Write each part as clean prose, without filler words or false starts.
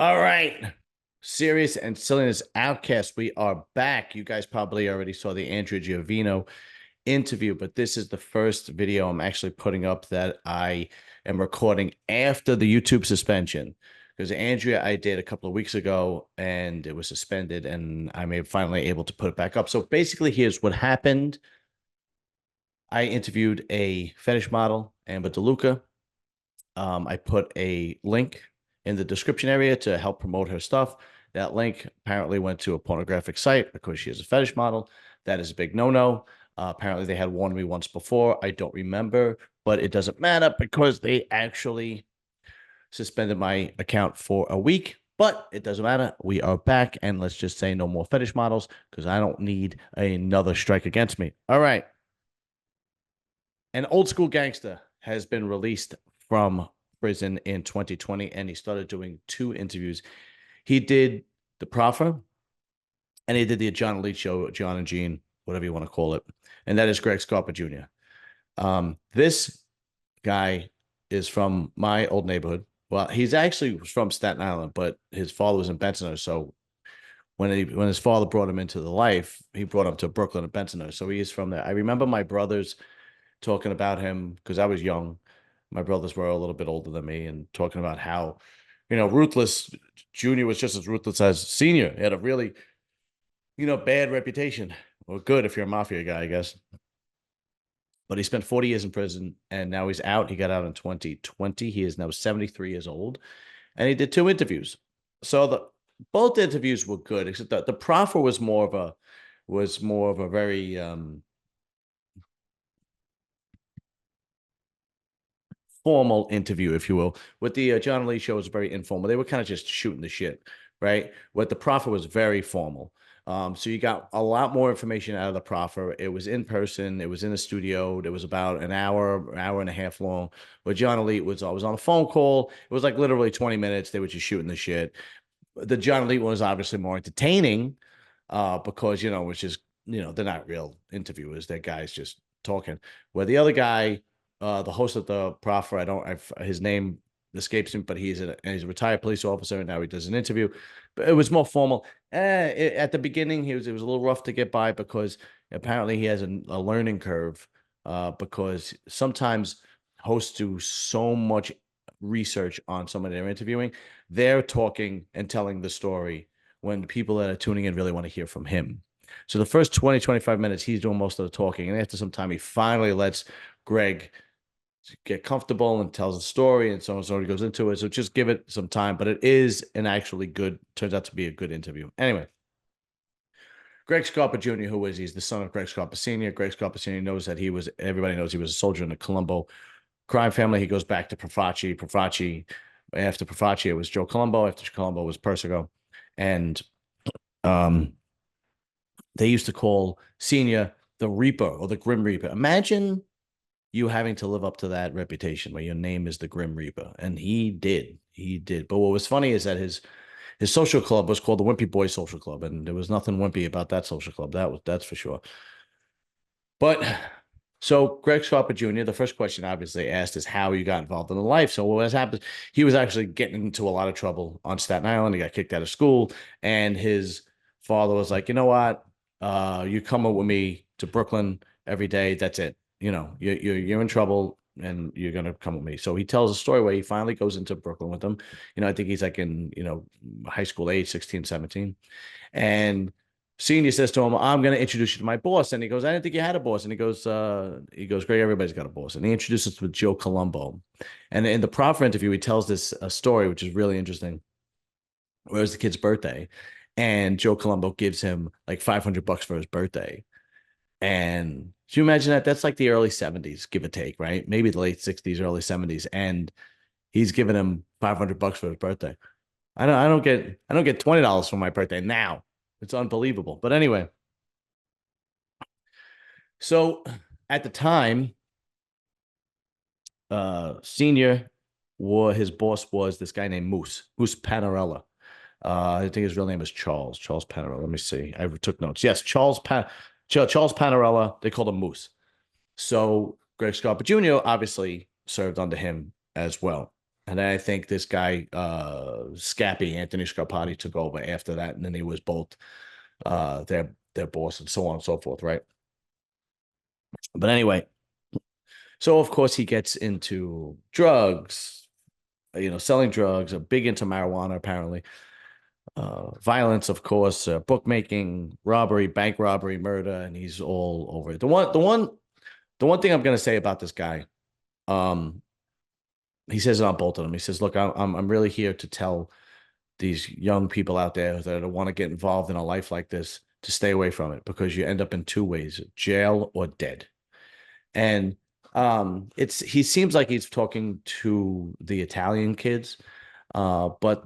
All right. Serious and Silliness Outcast. We are back. You guys probably already saw the Andrea Giovino interview, but this is the first video I'm actually putting up that I am recording after the YouTube suspension. Because Andrea, I did a couple of weeks ago and it was suspended, and I'm finally able to put it back up. So basically, here's what happened. I interviewed a fetish model, Amber DeLuca. I put a link in the description area to help promote her stuff. That link apparently went to a pornographic site because she is a fetish model. That is a big no-no. Apparently, they had warned me once before. I don't remember, but it doesn't matter because they actually suspended my account for a week. But it doesn't matter. We are back, and let's just say no more fetish models because I don't need another strike against me. All right. An old school gangster has been released from prison in 2020, and he started doing two interviews. He did the Proffer, and he did the John Elite Show, John and Gene, whatever you want to call it, and that is Greg Scarpa Jr. This guy is from my old neighborhood. Well, he's actually from Staten Island, but his father was in Bensonhurst. So when his father brought him into the life, he brought him to Brooklyn and Bensonhurst. So he is from there. I remember my brothers talking about him because I was young. My brothers were a little bit older than me, and talking about how, Ruthless Junior was just as ruthless as Senior. He had a really, bad reputation, or good if you're a mafia guy, I guess. But he spent 40 years in prison, and now he's out. He got out in 2020. He is now 73 years old, and he did two interviews. So the both interviews were good, except that the proffer was more of a very formal interview, if you will. With the John Lee show was very informal. They were kind of just shooting the shit, right? What the proffer was very formal. So you got a lot more information out of the proffer. It was in person. It was in the studio. It was about an hour and a half long. But John Elite was always on a phone call. It was like literally 20 minutes. They were just shooting the shit. The John Elite one was obviously more entertaining, because it's just they're not real interviewers. They're guys just talking. Where the other guy, the host of the proffer, his name escapes me, but he's a retired police officer, and now he does an interview. But it was more formal. At the beginning, it was a little rough to get by because apparently he has a learning curve. Because sometimes hosts do so much research on somebody they're interviewing, they're talking and telling the story when people that are tuning in really want to hear from him. So the first 20, 25 minutes, he's doing most of the talking. And after some time, he finally lets Greg get comfortable and tells a story, and so on. So he goes into it. So just give it some time. But it is an actually good, turns out to be a good interview. Anyway, Greg Scarpa Jr., who is he's the son of Greg Scarpa Sr. Greg Scarpa Sr. knows that everybody knows he was a soldier in the Colombo crime family. He goes back to after Profaci, it was Joe Colombo. After Colombo was Persico. And um, they used to call Senior the Reaper or the Grim Reaper. Imagine you having to live up to that reputation where your name is the Grim Reaper. And he did. He did. But what was funny is that his social club was called the Wimpy Boys Social Club, and there was nothing wimpy about that social club. That's for sure. But so Greg Scarpa Jr., the first question obviously asked is how you got involved in the life. So what has happened? He was actually getting into a lot of trouble on Staten Island. He got kicked out of school, and his father was like, you know what? You come with me to Brooklyn every day. That's it. You're in trouble, and you're gonna come with me. So he tells a story where he finally goes into Brooklyn with them. I think he's like in high school age, 16, 17. And Senior says to him, I'm going to introduce you to my boss. And he goes, I didn't think you had a boss. And he goes, Greg, everybody's got a boss. And he introduces us with Joe Colombo. And in the proffer interview, he tells this story, which is really interesting. Where it was the kid's birthday, and Joe Colombo gives him like $500 for his birthday. And can you imagine that? That's like the early 70s, give or take, right? Maybe the late 60s, early 70s. And he's giving him $500 for his birthday. I don't get $20 for my birthday now. It's unbelievable. But anyway, so at the time, Senior his boss was this guy named Moose Panarella. I think his real name is Charles Panarella. Let me see. I took notes. Yes, Charles Panarella. They called him Moose. So Greg Scarpa Jr. obviously served under him as well. And then I think this guy, Scappy, Anthony Scarpati, took over after that, and then he was both their boss and so on and so forth, right? But anyway, so of course he gets into drugs, selling drugs, big into marijuana apparently, violence, of course, bookmaking, robbery, bank robbery, murder, and he's all over it. The one thing I'm gonna say about this guy, um, he says it on both of them. He says, "Look, I'm really here to tell these young people out there that want to get involved in a life like this to stay away from it because you end up in two ways: jail or dead." And it's he seems like he's talking to the Italian kids, but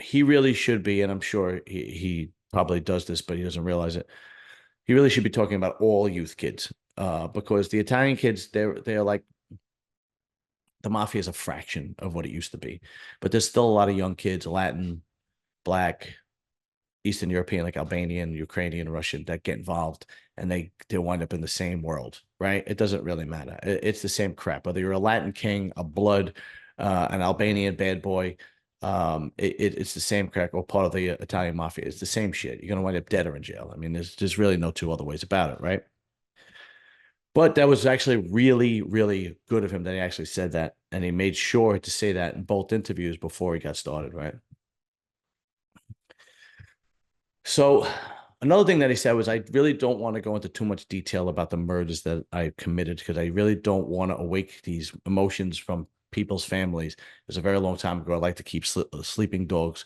he really should be, and I'm sure he probably does this, but he doesn't realize it. He really should be talking about all youth kids, because the Italian kids, they're like the mafia is a fraction of what it used to be, but there's still a lot of young kids, Latin, Black, Eastern European, like Albanian, Ukrainian, Russian, that get involved, and they wind up in the same world, right? It doesn't really matter. It's the same crap. Whether you're a Latin king, a blood, an Albanian bad boy, it's the same crap, or part of the Italian mafia. It's the same shit. You're gonna wind up dead or in jail. I mean, there's really no two other ways about it, right? But that was actually really, really good of him that he actually said that, and he made sure to say that in both interviews before he got started, right? So another thing that he said was, I really don't want to go into too much detail about the murders that I committed because I really don't want to awake these emotions from people's families. It was a very long time ago. I like to keep sleeping dogs,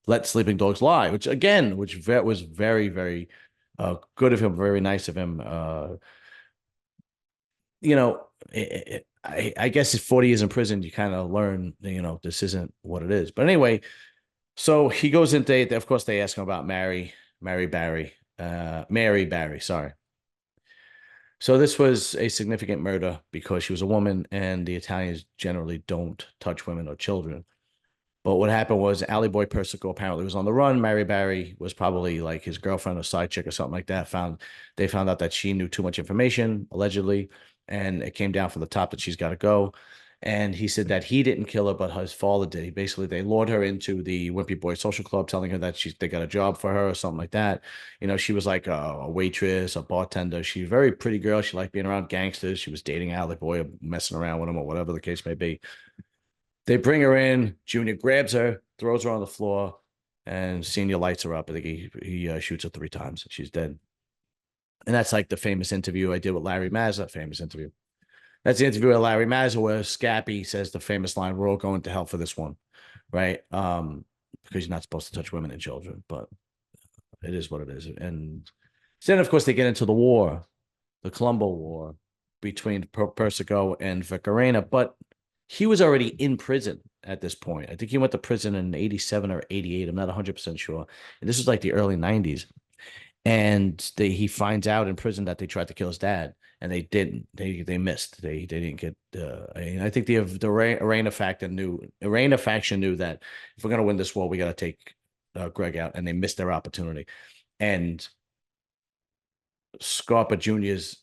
let sleeping dogs lie, which again, was very, very good of him, very nice of him. You know, I guess if 40 years in prison, you kind of learn, this isn't what it is. But anyway, so he goes into, of course, they ask him about Mary Barry, sorry. So this was a significant murder because she was a woman, and the Italians generally don't touch women or children. But what happened was Ali Boy Persico apparently was on the run. Mary Barry was probably like his girlfriend or side chick or something like that. They found out that she knew too much information, allegedly, and it came down from the top that she's got to go. And he said that he didn't kill her, but his father did. They lured her into the Wimpy Boy Social Club, telling her that they got a job for her or something like that. She was like a waitress, a bartender. She's a very pretty girl. She liked being around gangsters. She was dating Ali Boy, or messing around with him, or whatever the case may be. They bring her in. Junior grabs her, throws her on the floor, and Senior lights her up. I think he shoots her 3 times. She's dead. And that's like the famous interview I did with Larry Mazza. Famous interview. That's the interview with Larry Mazza where Scappy says the famous line, "We're all going to hell for this one," right? Because you're not supposed to touch women and children, but it is what it is. And then, of course, they get into the war, the Colombo War between Persico and Vicarena, but he was already in prison at this point. I think he went to prison in 87 or 88. I'm not 100% sure. And this was like the early 90s. And he finds out in prison that they tried to kill his dad, and they didn't. They missed. They didn't get. I think the Arena faction knew that if we're gonna win this war, we got to take Greg out, and they missed their opportunity. And Scarpa Jr.'s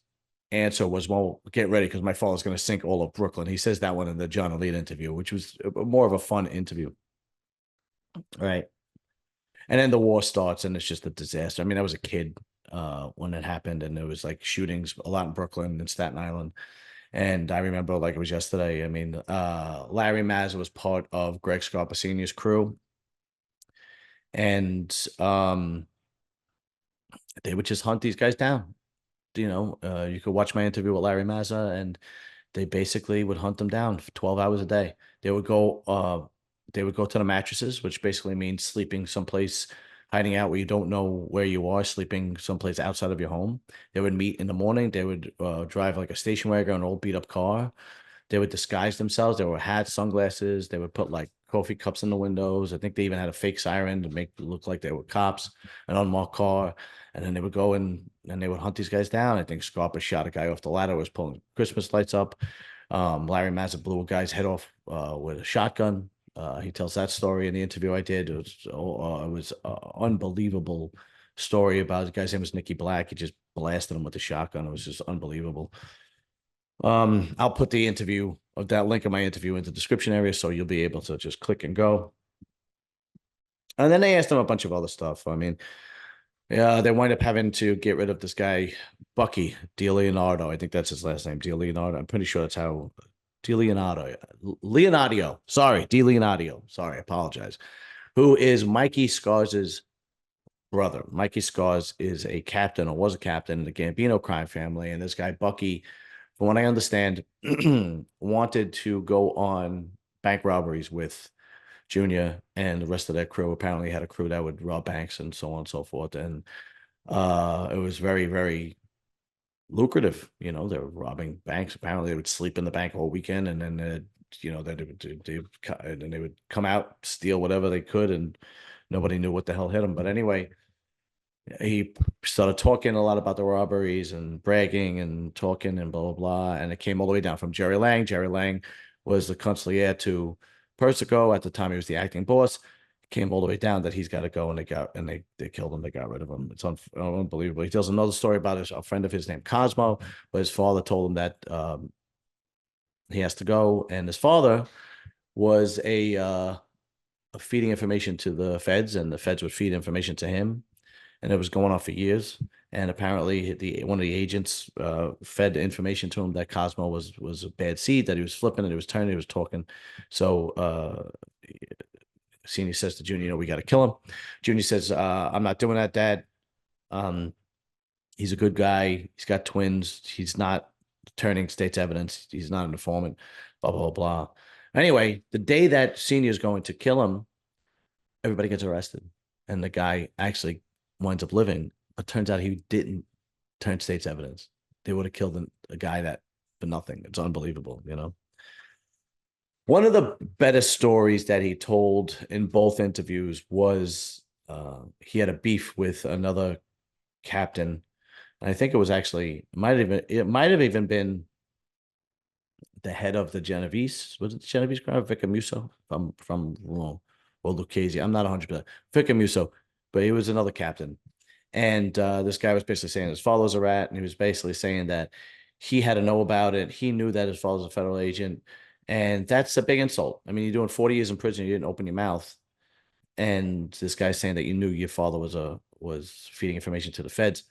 answer was, "Well, get ready because my father's going to sink all of Brooklyn." He says that one in the John Elite interview, which was more of a fun interview, right? And then the war starts, and it's just a disaster. I mean, I was a kid when it happened, and there was like shootings a lot in Brooklyn and Staten Island. And I remember like it was yesterday. I mean, Larry Mazza was part of Greg Scarpa Sr.'s crew, and they would just hunt these guys down. You could watch my interview with Larry Mazza, and they basically would hunt them down for 12 hours a day. They would go to the mattresses, which basically means sleeping someplace, hiding out where you don't know where you are, sleeping someplace outside of your home. They would meet in the morning. They would drive like a station wagon, an old beat up car. They would disguise themselves. There were hats, sunglasses. They would put like coffee cups in the windows. I think they even had a fake siren to make it look like they were cops, an unmarked car. And then they would go in and they would hunt these guys down. I think Scarpa shot a guy off the ladder, was pulling Christmas lights up. Larry Mazza blew a guy's head off with a shotgun. He tells that story in the interview I did. It was unbelievable story about the guy's name was Nicky Black. He just blasted him with a shotgun. It was just unbelievable. I'll put the interview of that link in my interview in the description area, so you'll be able to just click and go. And then they asked him a bunch of other stuff. I mean, yeah, they wind up having to get rid of this guy, Bucky DiLeonardo. I think that's his last name, DiLeonardo. I'm pretty sure that's how DiLeonardo, Leonadio. Sorry, DiLeonadio. Sorry, I apologize. Who is Mikey Scars's brother? Mikey Scars is a captain, or was a captain in the Gambino crime family, and this guy Bucky, from what I understand, wanted to go on bank robberies with Junior and the rest of their crew. Apparently, had a crew that would rob banks and so on and so forth, and it was very, very lucrative. You know, they were robbing banks. Apparently, they would sleep in the bank all weekend, and then they would come out, steal whatever they could, and nobody knew what the hell hit them. But anyway, he started talking a lot about the robberies and bragging and talking and blah blah blah, and it came all the way down from Jerry Lang. Jerry Lang was the consigliere to Persico at the time. He was the acting boss. Came all the way down that he's got to go, and they killed him. They got rid of him. It's unbelievable. He tells another story about a friend of his named Cosmo, but his father told him that he has to go, and his father was a feeding information to the feds, and the feds would feed information to him, and it was going on for years. And apparently, one of the agents fed information to him that Cosmo was a bad seed, that he was flipping, and he was turning, he was talking. So Senior says to Junior, we got to kill him. Junior says, I'm not doing that, Dad. He's a good guy. He's got twins. He's not turning state's evidence. He's not an informant, blah, blah, blah. Anyway, the day that Senior is going to kill him, everybody gets arrested. And the guy actually winds up living, but turns out he didn't turn state's evidence. They would have killed a guy that for nothing. It's unbelievable, you know? One of the better stories that he told in both interviews was he had a beef with another captain. And I think it was actually it might have even been the head of the Genovese. Was it the Genovese crowd? Vicamuso? If I'm wrong. Or Lucchese. I'm not 100%. Vicamuso, but he was another captain. And this guy was basically saying his father's a rat, and he was basically saying that he had to know about it. He knew that his father's a federal agent. And that's a big insult. I mean, you're doing 40 years in prison, you didn't open your mouth. And this guy's saying that you knew your father was feeding information to the feds.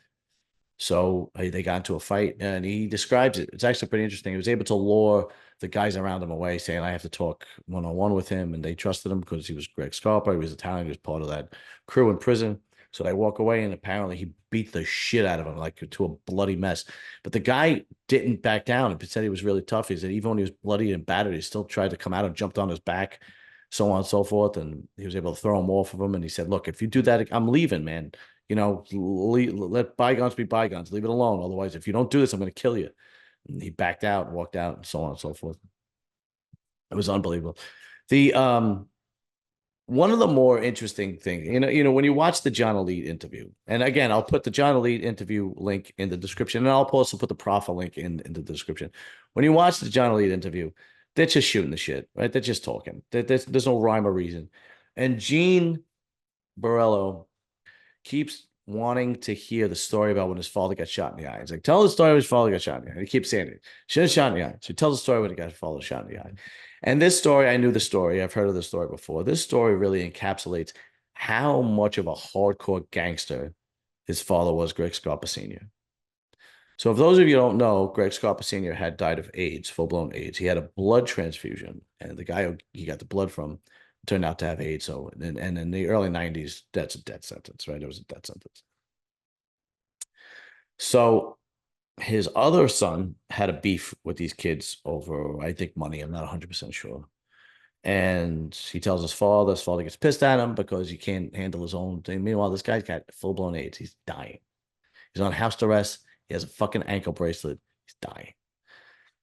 So they got into a fight, and he describes it. It's actually pretty interesting. He was able to lure the guys around him away, saying, I have to talk one-on-one with him. And they trusted him because he was Greg Scarpa. He was Italian. He was part of that crew in prison. So they walk away, and apparently he beat the shit out of him, like to a bloody mess. But the guy didn't back down and said he was really tough. He said even when he was bloody and battered, he still tried to come out and jumped on his back, so on and so forth. And he was able to throw him off of him. And he said, look, if you do that, I'm leaving, man. You know, let bygones be bygones. Leave it alone. Otherwise, if you don't do this, I'm going to kill you. And he backed out, walked out, and so on and so forth. It was unbelievable. The one of the more interesting things, when you watch the John Elite interview, and again, I'll put the John Elite interview link in the description, and I'll also put the Profa link in the description. When you watch the John Elite interview, they're just shooting the shit, right? They're just talking. There's no rhyme or reason. And Gene Borello keeps wanting to hear the story about when his father got shot in the eye. He's like, tell the story when his father got shot in the eye. And he keeps saying it. She was shot in the eye. So he tells the story when he got his father shot in the eye. And this story, I knew the story. I've heard of the story before. This story really encapsulates how much of a hardcore gangster his father was, Greg Scarpa Sr. So if those of you don't know, Greg Scarpa Sr. had died of AIDS, full-blown AIDS. He had a blood transfusion, and the guy he got the blood from turned out to have AIDS. So, and in the early 90s, that's a death sentence, right? It was a death sentence. So his other son had a beef with these kids over, I think, money. I'm not 100% sure. And he tells his father gets pissed at him because he can't handle his own thing. Meanwhile, this guy's got full-blown AIDS. He's dying. He's on house arrest. He has a fucking ankle bracelet. He's dying.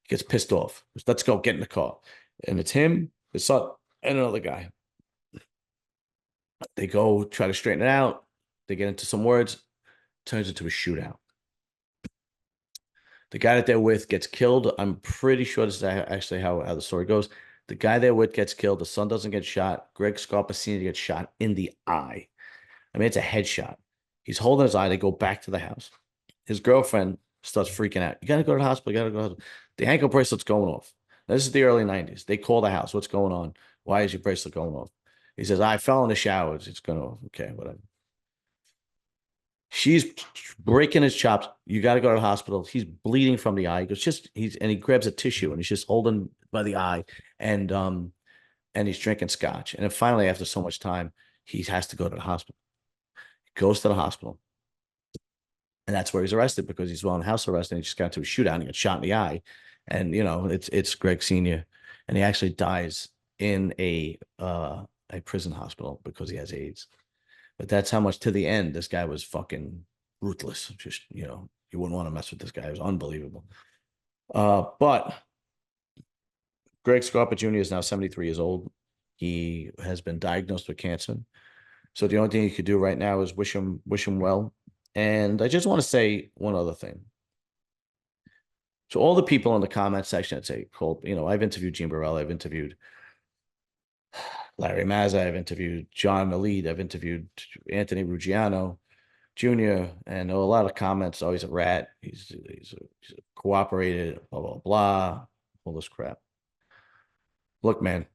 He gets pissed off. He goes, let's go, get in the car. And it's him, his son, and another guy. They go try to straighten it out. They get into some words. Turns into a shootout. The guy that they're with gets killed. I'm pretty sure this is actually how the story goes. The guy they're with gets killed. The son doesn't get shot. Greg Scarpa Sr. gets shot in the eye. I mean, it's a headshot. He's holding his eye. They go back to the house. His girlfriend starts freaking out. You got to go to the hospital. You got to go to the hospital. The ankle bracelet's going off. This is the early 90s. They call the house. What's going on? Why is your bracelet going off? He says, I fell in the showers. It's going to, okay, whatever. She's breaking his chops. You got to go to the hospital. He's bleeding from the eye. He goes, and he grabs a tissue and he's just holding by the eye and he's drinking scotch. And then finally, after so much time, he has to go to the hospital. He goes to the hospital. And that's where he's arrested because he's on house arrest and he just got into a shootout and he got shot in the eye. And it's Greg Sr. And he actually dies in a prison hospital because he has AIDS. But that's how much to the end this guy was fucking ruthless. Just, you wouldn't want to mess with this guy. It was unbelievable. But Greg Scarpa Jr. is now 73 years old. He has been diagnosed with cancer. So the only thing you could do right now is wish him well. And I just want to say one other thing. So all the people in the comment section that say, Colt, I've interviewed Gene Burrell, I've interviewed Larry Mazza, I've interviewed John Malid, I've interviewed Anthony Ruggiano Jr., and a lot of comments, oh, he's a rat, he's cooperated, blah, blah, blah, all this crap. Look, man,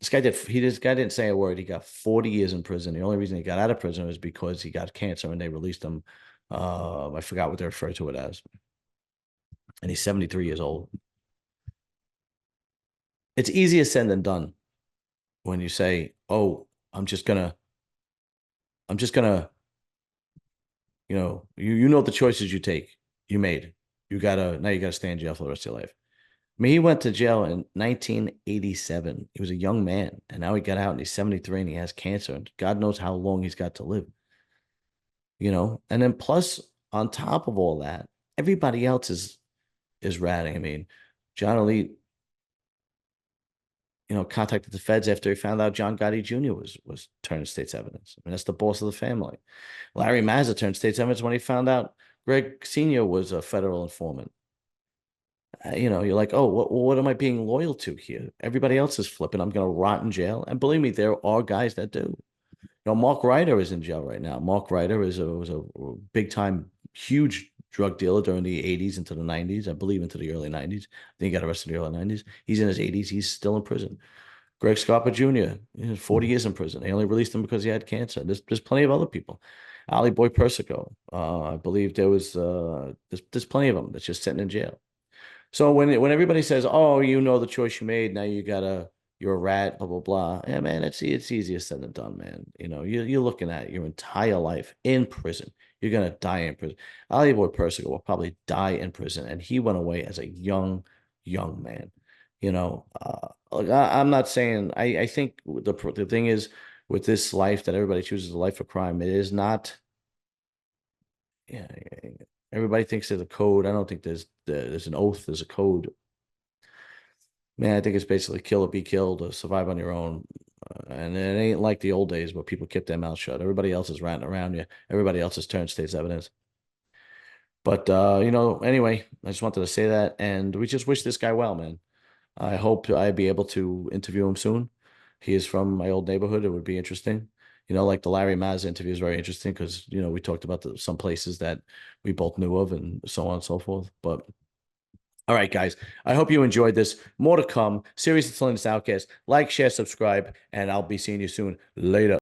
this guy didn't say a word. He got 40 years in prison. The only reason he got out of prison was because he got cancer and they released him. I forgot what they refer to it as. And he's 73 years old. It's easier said than done when you say, oh, I'm just gonna, you know the choices you made. Now you gotta stay in jail for the rest of your life. I mean, he went to jail in 1987. He was a young man, and now he got out and he's 73 and he has cancer, and God knows how long he's got to live. And then plus on top of all that, everybody else is ratting. I mean, John Elite, contacted the feds after he found out John Gotti Jr. was turning state's evidence. I mean, that's the boss of the family. Larry Mazza turned state's evidence when he found out Greg Sr. was a federal informant. You're like, oh, what am I being loyal to here? Everybody else is flipping. I'm going to rot in jail. And believe me, there are guys that do. Mark Ryder is in jail right now. Mark Ryder was a big time, huge drug dealer during the 80s into the 90s, I believe into the early 90s. I think he got arrested in the early 90s. He's in his 80s. He's still in prison. Greg Scarpa Jr., 40 years in prison. They only released him because he had cancer. There's plenty of other people. Ali Boy Persico. I believe there's plenty of them that's just sitting in jail. So when everybody says, "Oh, the choice you made, now you're a rat," blah blah blah. Yeah, man, it's easier said than done, man. You're looking at your entire life in prison. You're gonna die in prison. Ali Boy Persico will probably die in prison, and he went away as a young man. I'm not saying I think the thing is with this life that everybody chooses a life of crime. It is not. Yeah, everybody thinks there's a code. I don't think there's an oath. There's a code. Man, I think it's basically kill or be killed or survive on your own. And it ain't like the old days where people kept their mouth shut. Everybody else is ranting around you. Everybody else has turned state's evidence. But anyway, I just wanted to say that, and we just wish this guy well, man. I hope I'd be able to interview him soon. He is from my old neighborhood. It would be interesting. Like the Larry Mazza interview is very interesting because, we talked about some places that we both knew of and so on and so forth. But all right, guys, I hope you enjoyed this. More to come. Serious and Silliness Outcast. Like, share, subscribe, and I'll be seeing you soon. Later.